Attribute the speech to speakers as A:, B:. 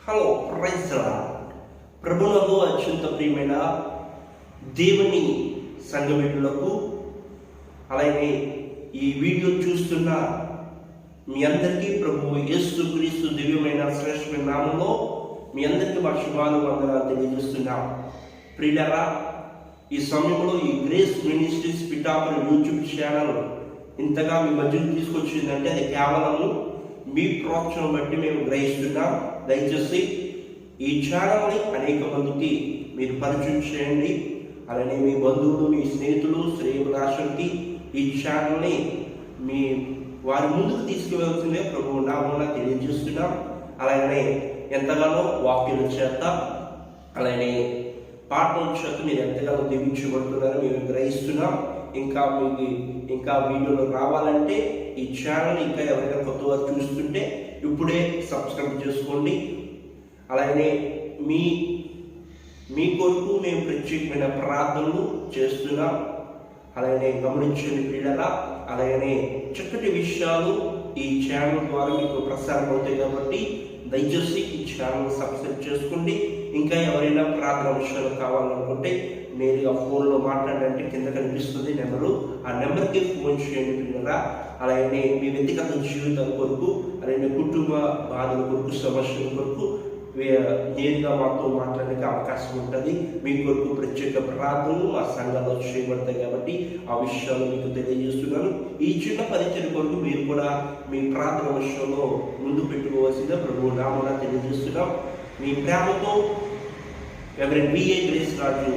A: Hello praise ప్రభువులకు అత్యంత ప్రియమైన దేవుని సంఘమిత్రులకు, అలాగే ఈ వీడియో చూస్తున్న మీ అందరికీ ప్రభు యేసుక్రీస్తు దివ్యమైన శ్రేష్టమైన నామంలో మీ అందరికీ మా శుభానువందనాలు తెలియజేస్తున్నాం. ప్రియులారా, ఈ సమయంలో ఈ grace ministries Pithapuram YouTube channel ఇంతగా మీ మధ్యలో తీసుకొచ్చిందంటే అది కేవలము మీ ప్రోత్సాహం బట్టి మేము గ్రహిస్తున్నాం. దయచేసి ఈ ఛానల్ని అనేక మందికి మీరు పరిచయం చేయండి. అలానే మీ బంధువులు, మీ స్నేహితులు, శ్రేయభిలాషులకి ఈ ఛానల్ని మీ వారి ముందుకు తీసుకువెళ్తుందే ప్రభువు నామమున తెలియజేస్తున్నాం. అలాగనే ఎంతగానో వాక్యుల చేత, అలానే పాటల చేత మీరు ఎంతగానో దీవించబడుతున్నారో మేము గ్రహిస్తున్నాం. ఇంకా వీడియోలు రావాలంటే ఈ ఛానల్ ఇంకా ఎవరైనా కొత్త వారు చూస్తుంటే ఇప్పుడే సబ్స్క్రైబ్ చేసుకోండి. అలాగే మీ కొరకు మేము ప్రత్యేకమైన ప్రార్థనలు చేస్తున్నాం. అలాగే గమనించండి పిల్లలా, అలాగనే చక్కటి విషయాలు ఈ ఛానల్ ద్వారా మీకు ప్రసారం అవుతాయి కాబట్టి దయచేసి ఈ ఛానల్ సబ్స్క్రైబ్ చేసుకోండి. ఇంకా ఎవరైనా ప్రార్థన విషయాలు కావాలనుకుంటే నేరుగా ఫోన్లో మాట్లాడంటే కింద కనిపిస్తుంది నెంబరు, ఆ నెంబర్కి ఫోన్ చేయండి పిల్లరా. అలాగే మీ వ్యక్తిగత జీవితం కొరకు, అలాగే కుటుంబ బాధల కొరకు, సమస్యల కొరకు నేరుగా మాతో మాట్లాడడానికి అవకాశం ఉంటుంది. మీ కొరకు ప్రత్యేక ప్రార్థనలు మా సంఘంలో చేయబడతాయి కాబట్టి ఆ విషయాలు మీకు తెలియజేస్తున్నాను. ఈ చిన్న పరిచయం కొరకు మీరు కూడా మీ ప్రార్థన విషయంలో ముందు పెట్టుకోవాల్సిందిగా ప్రభువు నామమున తెలియజేస్తున్నాం. మీ ప్రేమతో ఎవరి బిఏ గ్రేస్ రాజు